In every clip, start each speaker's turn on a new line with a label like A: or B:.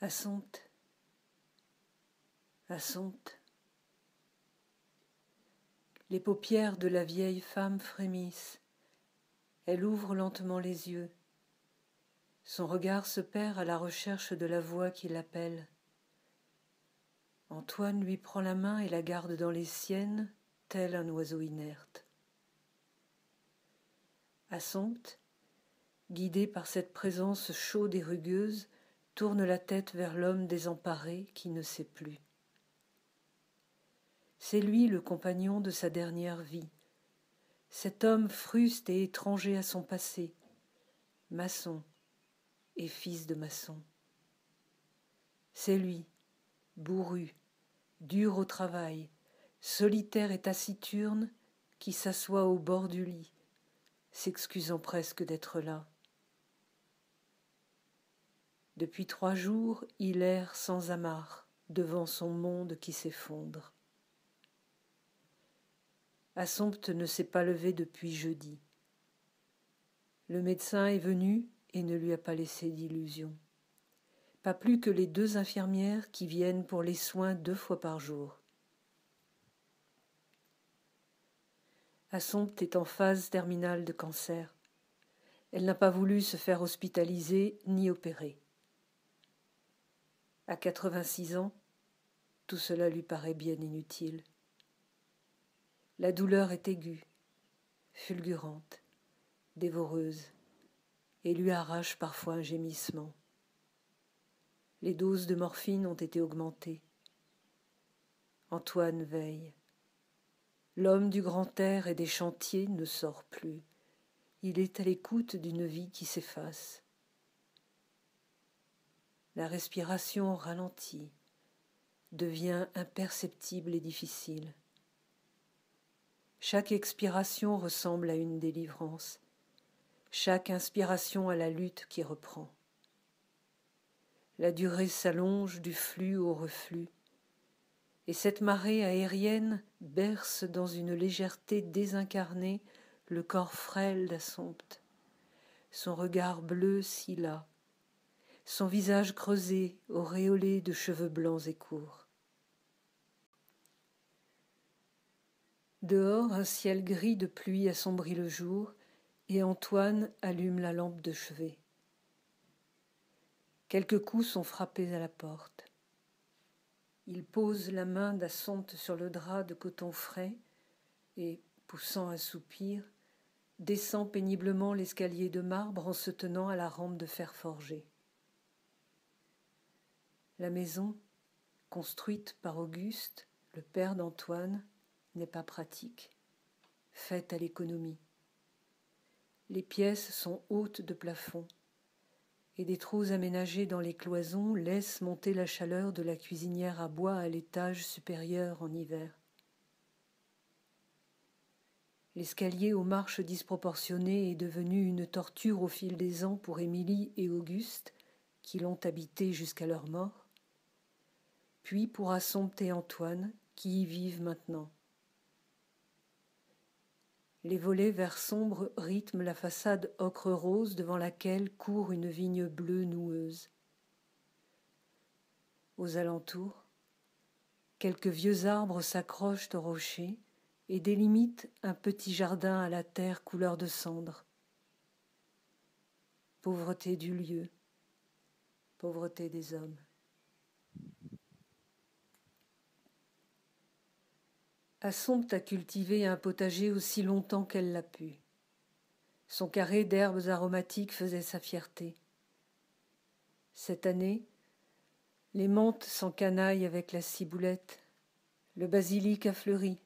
A: Assompte, Assompte. Les paupières de la vieille femme frémissent. Elle ouvre lentement les yeux. Son regard se perd à la recherche de la voix qui l'appelle. Antoine lui prend la main et la garde dans les siennes, tel un oiseau inerte. Assompte, guidé par cette présence chaude et rugueuse, tourne la tête vers l'homme désemparé qui ne sait plus. C'est lui le compagnon de sa dernière vie. Cet homme fruste et étranger à son passé, maçon et fils de maçon. C'est lui, bourru, dur au travail, solitaire et taciturne, qui s'assoit au bord du lit, s'excusant presque d'être là. Depuis 3 jours, il erre sans amarre devant son monde qui s'effondre. Assompte ne s'est pas levé depuis jeudi. Le médecin est venu et ne lui a pas laissé d'illusion. Pas plus que les 2 infirmières qui viennent pour les soins 2 fois par jour. Assompte est en phase terminale de cancer. Elle n'a pas voulu se faire hospitaliser ni opérer. À 86 ans, tout cela lui paraît bien inutile. La douleur est aiguë, fulgurante, dévoreuse, et lui arrache parfois un gémissement. Les doses de morphine ont été augmentées. Antoine veille. L'homme du grand air et des chantiers ne sort plus. Il est à l'écoute d'une vie qui s'efface. La respiration ralentit, devient imperceptible et difficile. Chaque expiration ressemble à une délivrance, chaque inspiration à la lutte qui reprend. La durée s'allonge du flux au reflux, et cette marée aérienne berce dans une légèreté désincarnée le corps frêle d'Assompte, son regard bleu si las, son visage creusé, auréolé de cheveux blancs et courts. Dehors, un ciel gris de pluie assombrit le jour, et Antoine allume la lampe de chevet. Quelques coups sont frappés à la porte. Il pose la main d'Assompte sur le drap de coton frais et, poussant un soupir, descend péniblement l'escalier de marbre en se tenant à la rampe de fer forgé. La maison, construite par Auguste, le père d'Antoine, n'est pas pratique, faite à l'économie. Les pièces sont hautes de plafond, et des trous aménagés dans les cloisons laissent monter la chaleur de la cuisinière à bois à l'étage supérieur en hiver. L'escalier aux marches disproportionnées est devenu une torture au fil des ans pour Émilie et Auguste, qui l'ont habité jusqu'à leur mort, puis pour Assompte et Antoine, qui y vivent maintenant. Les volets vert sombre rythment la façade ocre-rose devant laquelle court une vigne bleue noueuse. Aux alentours, quelques vieux arbres s'accrochent aux rochers et délimitent un petit jardin à la terre couleur de cendre. Pauvreté du lieu, pauvreté des hommes. Assompte a cultivé un potager aussi longtemps qu'elle l'a pu. Son carré d'herbes aromatiques faisait sa fierté. Cette année, les menthes s'encanaillent avec la ciboulette, le basilic a fleuri,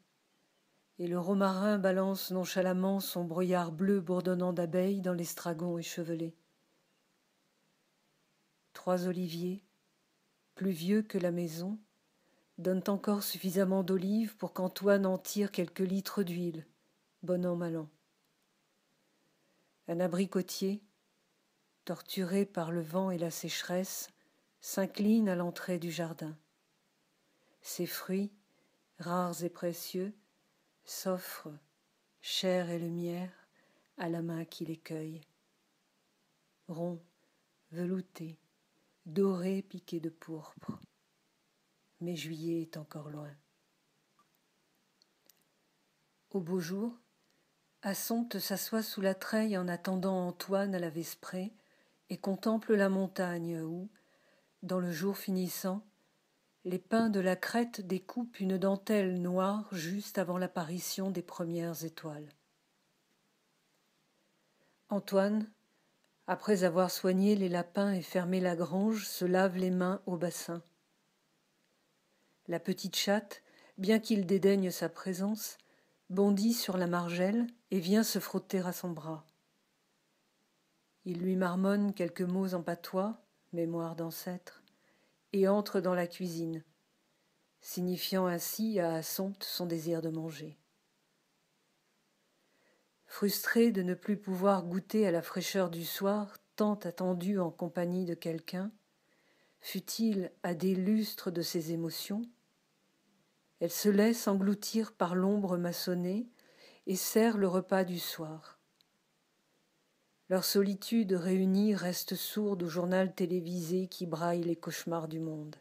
A: et le romarin balance nonchalamment son brouillard bleu bourdonnant d'abeilles dans l'estragon échevelé. 3 oliviers, plus vieux que la maison, donnent encore suffisamment d'olives pour qu'Antoine en tire quelques litres d'huile, bon an mal an. Un abricotier, torturé par le vent et la sécheresse, s'incline à l'entrée du jardin. Ses fruits, rares et précieux, s'offrent, chair et lumière, à la main qui les cueille. Ronds, veloutés, doré piqué de pourpre. Mais juillet est encore loin. Au beau jour, Assompte s'assoit sous la treille en attendant Antoine à la vesprée et contemple la montagne où, dans le jour finissant, les pins de la crête découpent une dentelle noire juste avant l'apparition des premières étoiles. Antoine, après avoir soigné les lapins et fermé la grange, se lave les mains au bassin. La petite chatte, bien qu'il dédaigne sa présence, bondit sur la margelle et vient se frotter à son bras. Il lui marmonne quelques mots en patois, mémoire d'ancêtre, et entre dans la cuisine, signifiant ainsi à Assompte son désir de manger. Frustré de ne plus pouvoir goûter à la fraîcheur du soir, tant attendue en compagnie de quelqu'un, fût-il à des lustres de ses émotions, elle se laisse engloutir par l'ombre maçonnée et sert le repas du soir. Leur solitude réunie reste sourde au journal télévisé qui braille les cauchemars du monde.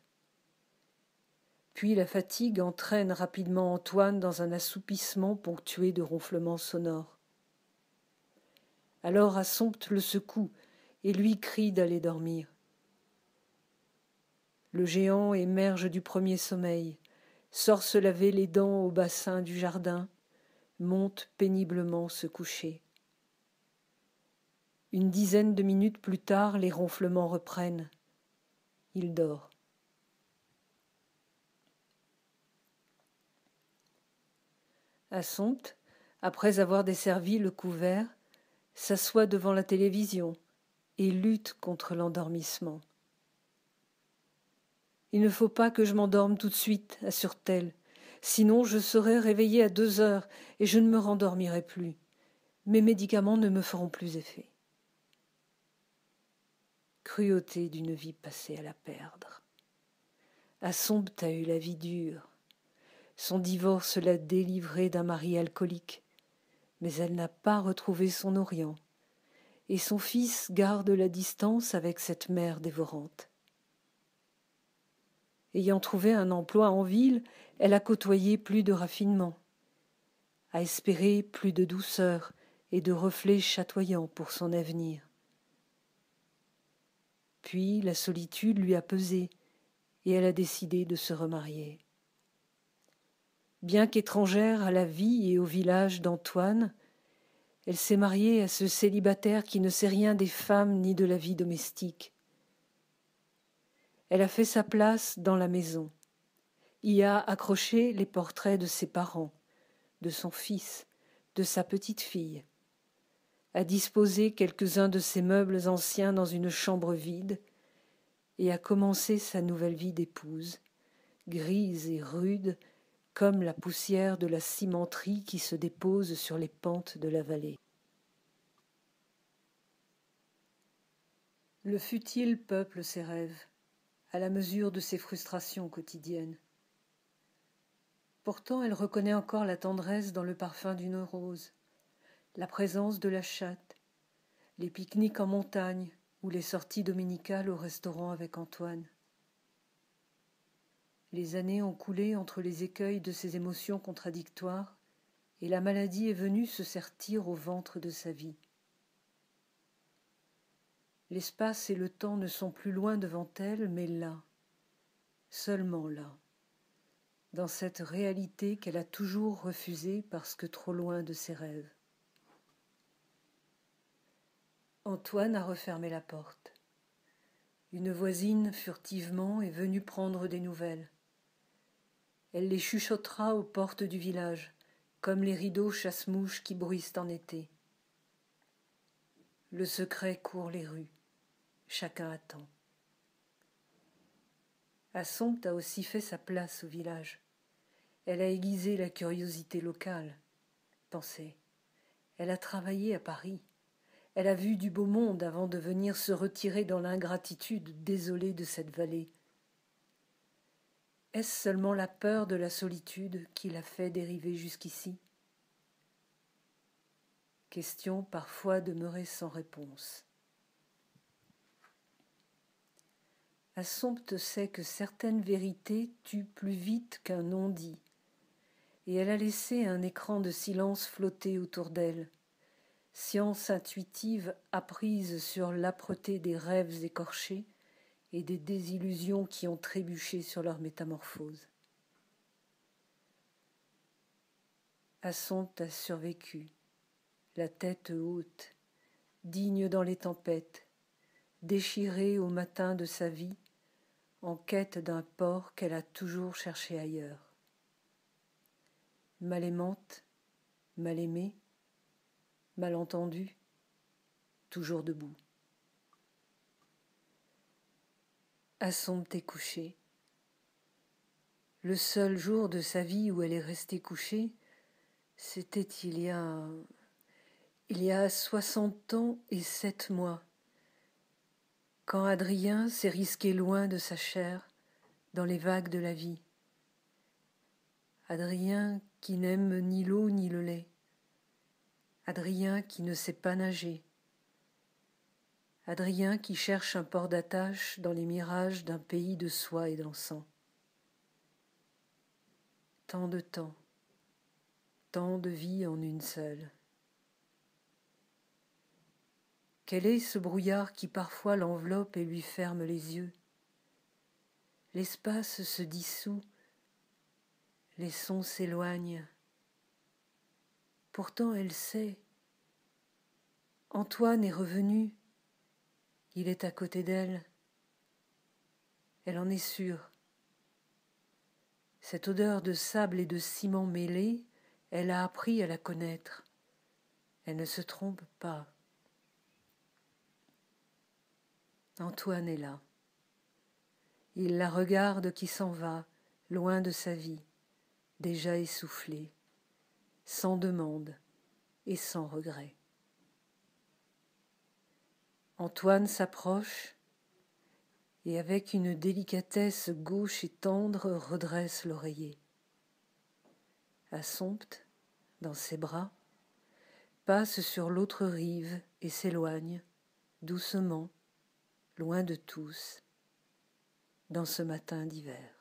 A: Puis la fatigue entraîne rapidement Antoine dans un assoupissement ponctué de ronflements sonores. Alors Assompte le secoue et lui crie d'aller dormir. Le géant émerge du premier sommeil, sort se laver les dents au bassin du jardin, monte péniblement se coucher. Une dizaine de minutes plus tard, les ronflements reprennent. Il dort. Assompte, après avoir desservi le couvert, s'assoit devant la télévision et lutte contre l'endormissement. « Il ne faut pas que je m'endorme tout de suite, assure-t-elle, sinon je serai réveillée à 2 heures et je ne me rendormirai plus. Mes médicaments ne me feront plus effet. » Cruauté d'une vie passée à la perdre. Assompte a eu la vie dure. Son divorce l'a délivrée d'un mari alcoolique, mais elle n'a pas retrouvé son Orient, et son fils garde la distance avec cette mère dévorante. Ayant trouvé un emploi en ville, elle a côtoyé plus de raffinement, a espéré plus de douceur et de reflets chatoyants pour son avenir. Puis la solitude lui a pesé et elle a décidé de se remarier. Bien qu'étrangère à la vie et au village d'Antoine, elle s'est mariée à ce célibataire qui ne sait rien des femmes ni de la vie domestique. Elle a fait sa place dans la maison, y a accroché les portraits de ses parents, de son fils, de sa petite-fille, a disposé quelques-uns de ses meubles anciens dans une chambre vide et a commencé sa nouvelle vie d'épouse, grise et rude comme la poussière de la cimenterie qui se dépose sur les pentes de la vallée. Le futile peuple ses rêves, à la mesure de ses frustrations quotidiennes. Pourtant, elle reconnaît encore la tendresse dans le parfum d'une rose, la présence de la chatte, les pique-niques en montagne ou les sorties dominicales au restaurant avec Antoine. Les années ont coulé entre les écueils de ses émotions contradictoires et la maladie est venue se sertir au ventre de sa vie. L'espace et le temps ne sont plus loin devant elle, mais là, seulement là, dans cette réalité qu'elle a toujours refusée parce que trop loin de ses rêves. Antoine a refermé la porte. Une voisine, furtivement, est venue prendre des nouvelles. Elle les chuchotera aux portes du village, comme les rideaux chasse-mouches qui bruissent en été. Le secret court les rues. Chacun attend. Assompte a aussi fait sa place au village. Elle a aiguisé la curiosité locale. Pensez, elle a travaillé à Paris. Elle a vu du beau monde avant de venir se retirer dans l'ingratitude désolée de cette vallée. Est-ce seulement la peur de la solitude qui l'a fait dériver jusqu'ici ? Question parfois demeurée sans réponse. Assompte sait que certaines vérités tuent plus vite qu'un non-dit, et elle a laissé un écran de silence flotter autour d'elle, science intuitive apprise sur l'âpreté des rêves écorchés et des désillusions qui ont trébuché sur leur métamorphose. Assompte a survécu, la tête haute, digne dans les tempêtes, déchirée au matin de sa vie, en quête d'un port qu'elle a toujours cherché ailleurs. Mal aimante, mal aimée, mal entendue, toujours debout. Assompte est couchée. Le seul jour de sa vie où elle est restée couchée, c'était il y a 60 ans et 7 mois, quand Adrien s'est risqué loin de sa chair dans les vagues de la vie. Adrien qui n'aime ni l'eau ni le lait. Adrien qui ne sait pas nager. Adrien qui cherche un port d'attache dans les mirages d'un pays de soie et d'encens. Tant de temps, tant de vie en une seule. Quel est ce brouillard qui parfois l'enveloppe et lui ferme les yeux? L'espace se dissout, les sons s'éloignent. Pourtant elle sait. Antoine est revenu, il est à côté d'elle. Elle en est sûre. Cette odeur de sable et de ciment mêlés, elle a appris à la connaître. Elle ne se trompe pas. Antoine est là. Il la regarde qui s'en va, loin de sa vie, déjà essoufflée, sans demande et sans regret. Antoine s'approche et avec une délicatesse gauche et tendre redresse l'oreiller. Assompte, dans ses bras, passe sur l'autre rive et s'éloigne, doucement, loin de tous, dans ce matin d'hiver.